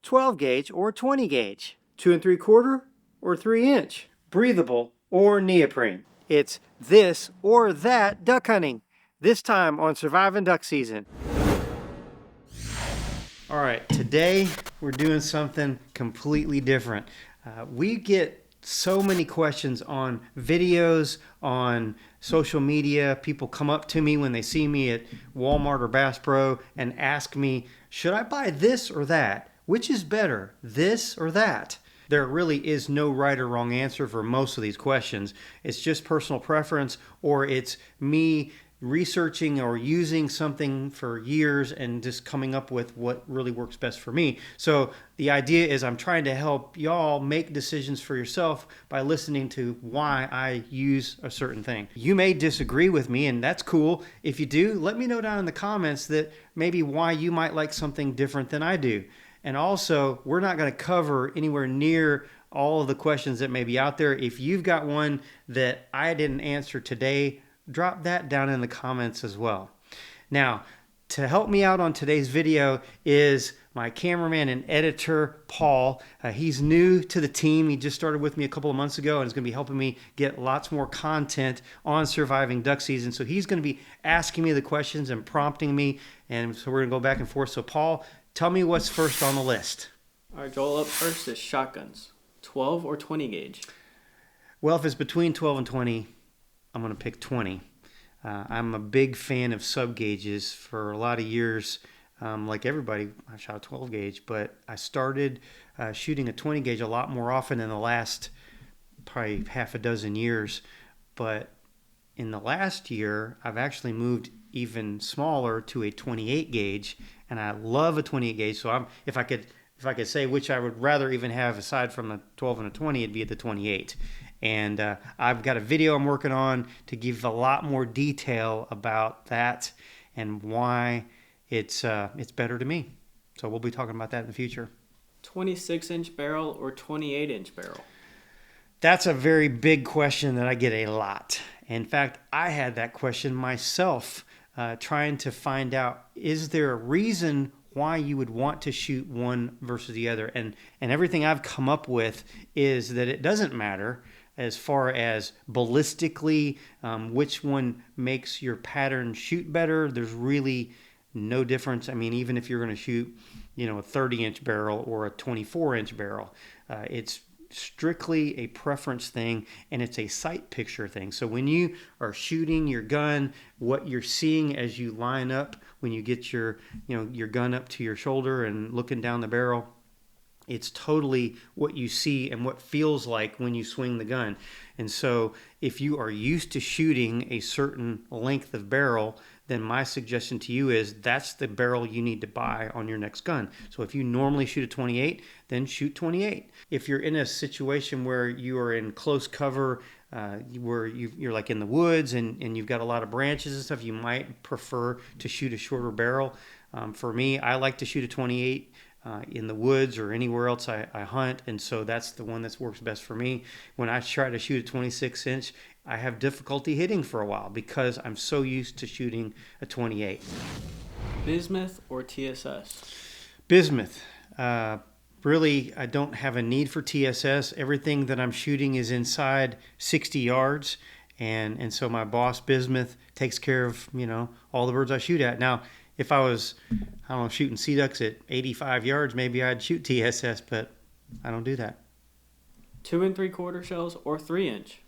12 gauge or 20 gauge, 2 3/4 or 3 inch, breathable or neoprene. It's this or that duck hunting, this time on Surviving Duck Season. All right, today we're doing something completely different. We get so many questions on videos, on social media. People come up to me when they see me at Walmart or Bass Pro and ask me, should I buy this or that? Which is better, this or that? There really is no right or wrong answer for most of these questions. It's just personal preference, or it's me researching or using something for years and just coming up with what really works best for me. So the idea is I'm trying to help y'all make decisions for yourself by listening to why I use a certain thing. You may disagree with me, and that's cool. If you do, let me know down in the comments that maybe why you might like something different than I do. And also, we're not going to cover anywhere near all of the questions that may be out there. If you've got one that I didn't answer today, drop that down in the comments as well. Now, to help me out on today's video is my cameraman and editor, Paul. He's new to the team. He just started with me a couple of months ago and is going to be helping me get lots more content on surviving duck season. So he's going to be asking me the questions and prompting me, and so we're going to go back and forth. So Paul, tell me what's first on the list. All right, Joel, up first is shotguns, 12 or 20 gauge. Well, if it's between 12 and 20, I'm going to pick 20. I'm a big fan of sub gauges. For a lot of years, like everybody, I shot a 12 gauge, but I started shooting a 20 gauge a lot more often in the last probably half a dozen years. But in the last year, I've actually moved even smaller to a 28 gauge, and I love a 28 gauge. So if I could say which I would rather even have aside from a 12 and a 20, it'd be at the 28. And I've got a video I'm working on to give a lot more detail about that and why it's better to me. So we'll be talking about that in the future. 26-inch barrel or 28-inch barrel? That's a very big question that I get a lot. In fact, I had that question myself, trying to find out, is there a reason why you would want to shoot one versus the other? And everything I've come up with is that it doesn't matter as far as ballistically, which one makes your pattern shoot better. There's really no difference. I mean, even if you're going to shoot, a 30-inch barrel or a 24-inch barrel, it's strictly a preference thing, and it's a sight picture thing. So when you are shooting your gun, what you're seeing as you line up, when you get your gun up to your shoulder and looking down the barrel, it's totally what you see and what feels like when you swing the gun. And so if you are used to shooting a certain length of barrel, then my suggestion to you is that's the barrel you need to buy on your next gun. So if you normally shoot a 28, then shoot 28. If you're in a situation where you are in close cover, where you're like in the woods and you've got a lot of branches and stuff, you might prefer to shoot a shorter barrel. For me, I like to shoot a 28 in the woods or anywhere else I hunt, and so that's the one that works best for me. When I try to shoot a 26-inch, I have difficulty hitting for a while because I'm so used to shooting a 28. Bismuth or TSS? Bismuth. Really, I don't have a need for TSS. Everything that I'm shooting is inside 60 yards, and so my Boss Bismuth takes care of all the birds I shoot at. Now, if I was, shooting sea ducks at 85 yards, maybe I'd shoot TSS, but I don't do that. 2 3/4 shells or 3-inch?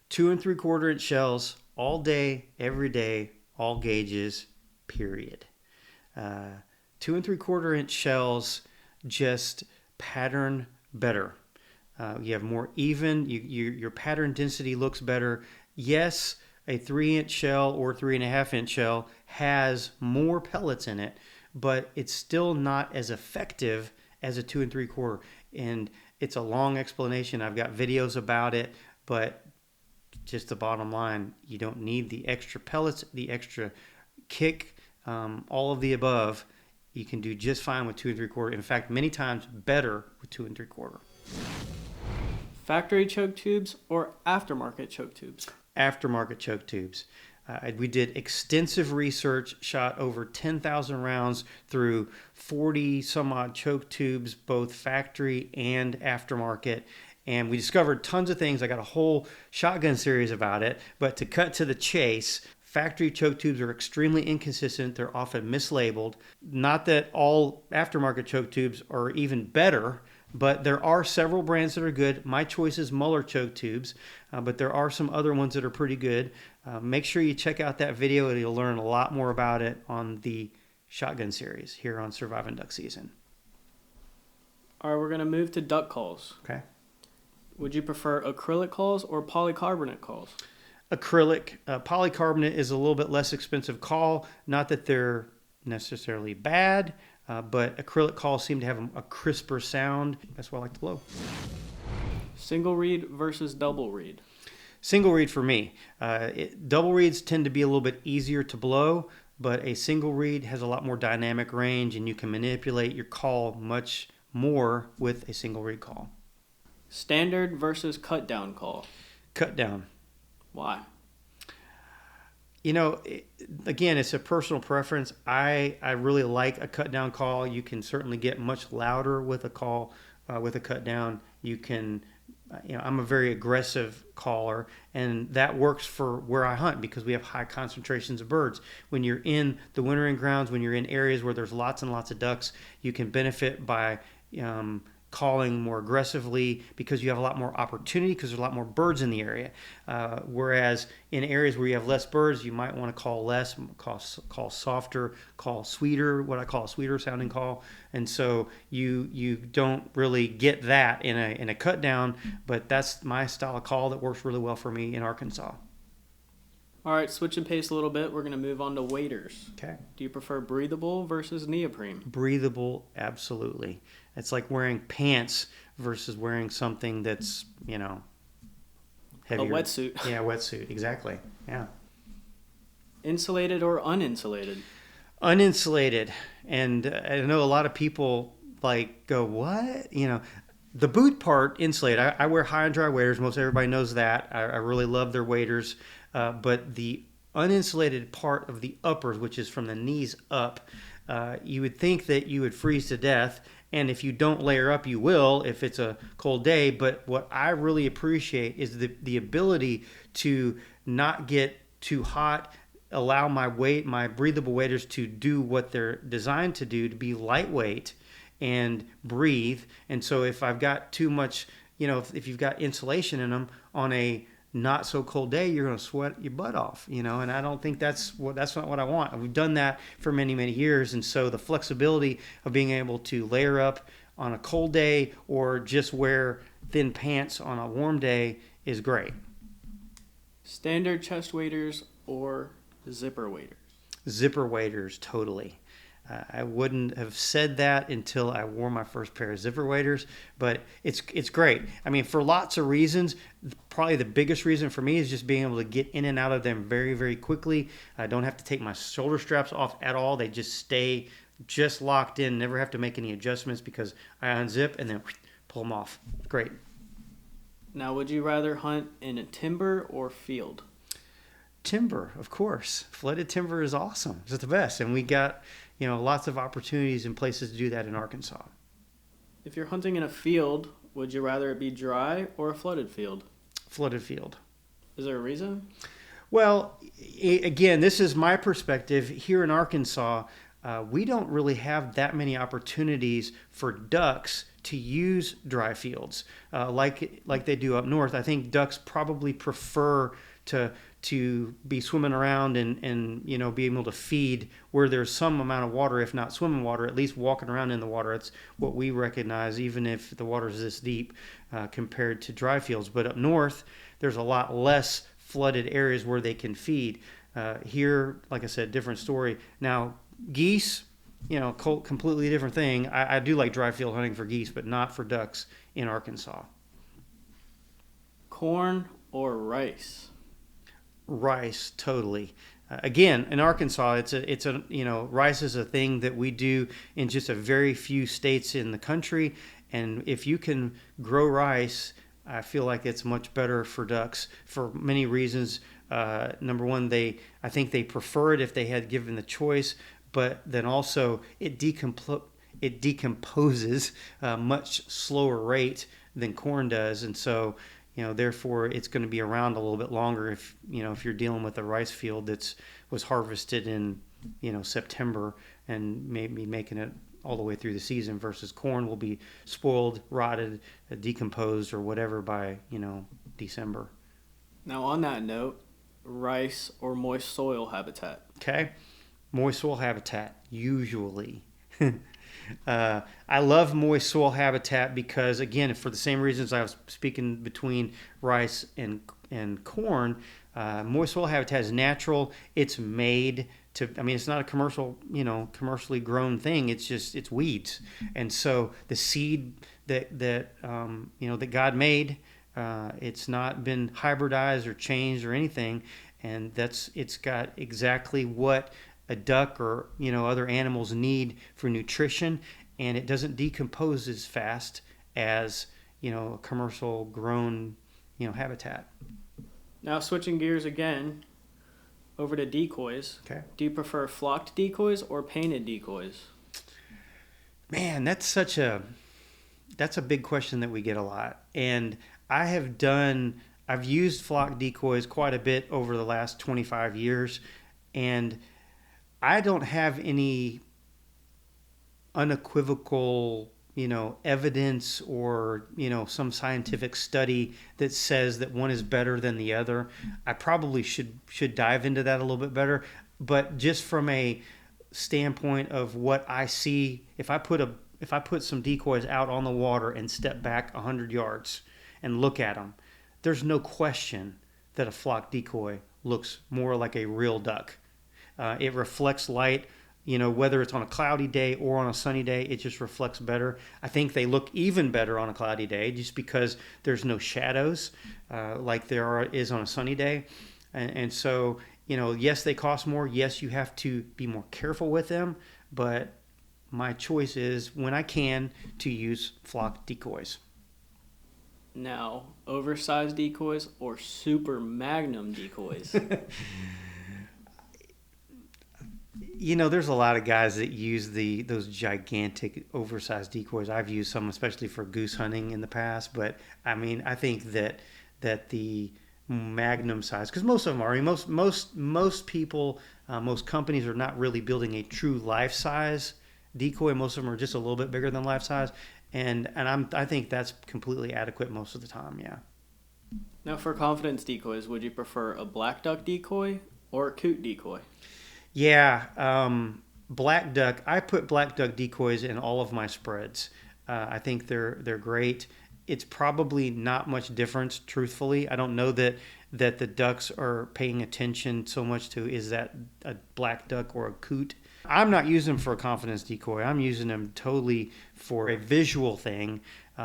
2 3/4 shells all day, every day, all gauges, period. 2 3/4 shells just pattern better. You have more even, your pattern density looks better. Yes, a 3-inch shell or 3.5-inch shell has more pellets in it, but it's still not as effective as a 2 3/4. And it's a long explanation. I've got videos about it, but just the bottom line, you don't need the extra pellets, the extra kick, all of the above. You can do just fine with 2 3/4. In fact, many times better with 2 3/4. Factory choke tubes or aftermarket choke tubes? Aftermarket choke tubes. We did extensive research, shot over 10,000 rounds through 40 some odd choke tubes, both factory and aftermarket. And we discovered tons of things. I got a whole shotgun series about it. But to cut to the chase, factory choke tubes are extremely inconsistent. They're often mislabeled. Not that all aftermarket choke tubes are even better, but there are several brands that are good. My choice is Muller choke tubes, but there are some other ones that are pretty good. Make sure you check out that video and you'll learn a lot more about it on the shotgun series here on Surviving Duck Season. All right, we're going to move to duck calls. Okay. Would you prefer acrylic calls or polycarbonate calls? Acrylic. Polycarbonate is a little bit less expensive call. Not that they're necessarily bad, but acrylic calls seem to have a crisper sound. That's why I like to blow. Single reed versus double reed. Single reed for me. Double reeds tend to be a little bit easier to blow, but a single reed has a lot more dynamic range and you can manipulate your call much more with a single reed call. Standard versus cut down call. Cut down. Why? You know, again, it's a personal preference. I really like a cut down call. You can certainly get much louder with a call, with a cut down. You can, I'm a very aggressive caller, and that works for where I hunt because we have high concentrations of birds. When you're in the wintering grounds, when you're in areas where there's lots and lots of ducks, you can benefit by calling more aggressively because you have a lot more opportunity because there's a lot more birds in the area. Whereas in areas where you have less birds, you might want to call less, call softer, call sweeter, what I call a sweeter sounding call. And so you don't really get that in a cut down, but that's my style of call that works really well for me in Arkansas. All right, switching pace a little bit, we're going to move on to waders. Okay. Do you prefer breathable versus neoprene? Breathable, absolutely. It's like wearing pants versus wearing something that's, heavier. A wetsuit. Yeah, wetsuit, exactly. Yeah. Insulated or uninsulated? Uninsulated. And I know a lot of people go, what? The boot part, insulated. I wear high and dry waders. Most everybody knows that. I really love their waders. But the uninsulated part of the uppers, which is from the knees up, you would think that you would freeze to death. And if you don't layer up, you will if it's a cold day. But what I really appreciate is the ability to not get too hot, allow my breathable waders to do what they're designed to do, to be lightweight and breathe. And so if I've got too much, if you've got insulation in them on a not so cold day, you're going to sweat your butt off, and I don't think that's not what I want. We've done that for many, many years. And so the flexibility of being able to layer up on a cold day or just wear thin pants on a warm day is great. Standard chest waders or zipper waders? Zipper waders, totally. I wouldn't have said that until I wore my first pair of zipper waders, but it's great. I mean, for lots of reasons, probably the biggest reason for me is just being able to get in and out of them very, very quickly. I don't have to take my shoulder straps off at all. They just stay just locked in, never have to make any adjustments because I unzip and then pull them off. Great. Now, would you rather hunt in a timber or field? Timber, of course. Flooded timber is awesome. It's the best. And we got, lots of opportunities and places to do that in Arkansas. If you're hunting in a field, would you rather it be dry or a flooded field? Flooded field. Is there a reason? Well, again, this is my perspective. Here in Arkansas, we don't really have that many opportunities for ducks to use dry fields like they do up north. I think ducks probably prefer to be swimming around and be able to feed where there's some amount of water, if not swimming water, at least walking around in the water. It's what we recognize, even if the water is this deep compared to dry fields. But up north, there's a lot less flooded areas where they can feed. Here, like I said, different story. Now, geese, completely different thing. I do like dry field hunting for geese, but not for ducks in Arkansas. Corn or rice? Rice, totally. Again, in Arkansas, it's a rice is a thing that we do in just a very few states in the country, and if you can grow rice, I feel like it's much better for ducks for many reasons. Number one, I think they prefer it if they had given the choice, but then also it decomposes much slower rate than corn does, and so therefore it's going to be around a little bit longer if you're dealing with a rice field that was harvested in September and maybe making it all the way through the season, versus corn will be spoiled, rotted, decomposed, or whatever by December. Now on that note, rice or moist soil habitat? Okay, moist soil habitat usually. I love moist soil habitat because, again, for the same reasons I was speaking between rice and corn, moist soil habitat is natural. It's made to, it's not a commercially grown thing. It's weeds. And so the seed that God made, it's not been hybridized or changed or anything. And it's got exactly what a duck or other animals need for nutrition, and it doesn't decompose as fast as a commercial grown habitat. Now switching gears again over to decoys. Okay. Do you prefer flocked decoys or painted decoys? Man, that's a big question that we get a lot, and I've used flock decoys quite a bit over the last 25 years, and I don't have any unequivocal, evidence or, some scientific study that says that one is better than the other. I probably should dive into that a little bit better. But just from a standpoint of what I see, if I put some decoys out on the water and step back 100 yards and look at them, there's no question that a flock decoy looks more like a real duck. It reflects light, whether it's on a cloudy day or on a sunny day, it just reflects better. I think they look even better on a cloudy day just because there's no shadows like there is on a sunny day. And so, yes, they cost more. Yes, you have to be more careful with them. But my choice is, when I can, to use flock decoys. Now, oversized decoys or super Magnum decoys? There's a lot of guys that use those gigantic oversized decoys. I've used some, especially for goose hunting in the past. But I think that the Magnum size, because most of them are. Most people, most companies are not really building a true life size decoy. Most of them are just a little bit bigger than life size, and I think that's completely adequate most of the time. Yeah. Now, for confidence decoys, would you prefer a black duck decoy or a coot decoy? Yeah, black duck. I put black duck decoys in all of my spreads. I think they're great. It's probably not much difference, truthfully. I don't know that the ducks are paying attention so much to, is that a black duck or a coot. I'm not using them for a confidence decoy. I'm using them totally for a visual thing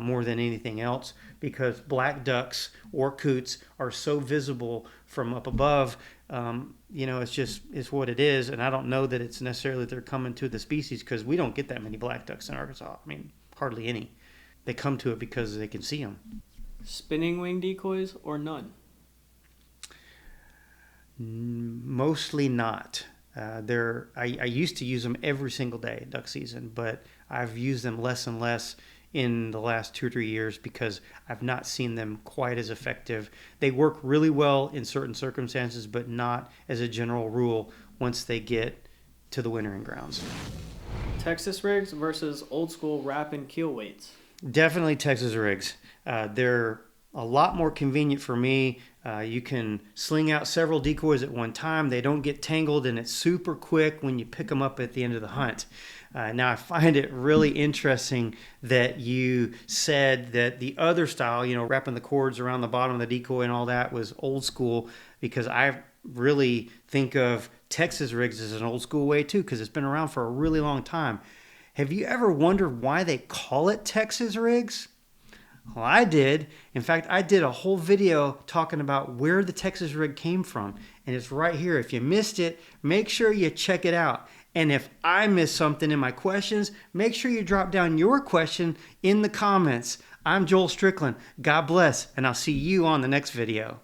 more than anything else, because black ducks or coots are so visible from up above. It's what it is, and I don't know that it's necessarily that they're coming to the species, because we don't get that many black ducks in Arkansas. Hardly any. They come to it because they can see them. Spinning wing decoys or none? Mostly not. I used to use them every single day duck season, but I've used them less and less in the last 2 or 3 years because I've not seen them quite as effective. They work really well in certain circumstances, but not as a general rule once they get to the wintering grounds. Texas rigs versus old school wrap and keel weights? Definitely Texas rigs. They're a lot more convenient for me. You can sling out several decoys at one time. They don't get tangled, and it's super quick when you pick them up at the end of the hunt. Now, I find it really interesting that you said that the other style, wrapping the cords around the bottom of the decoy and all that, was old school, because I really think of Texas rigs as an old school way too, because it's been around for a really long time. Have you ever wondered why they call it Texas rigs? Well, I did. In fact, I did a whole video talking about where the Texas rig came from, and it's right here. If you missed it, make sure you check it out. And if I missed something in my questions, make sure you drop down your question in the comments. I'm Joel Strickland. God bless, and I'll see you on the next video.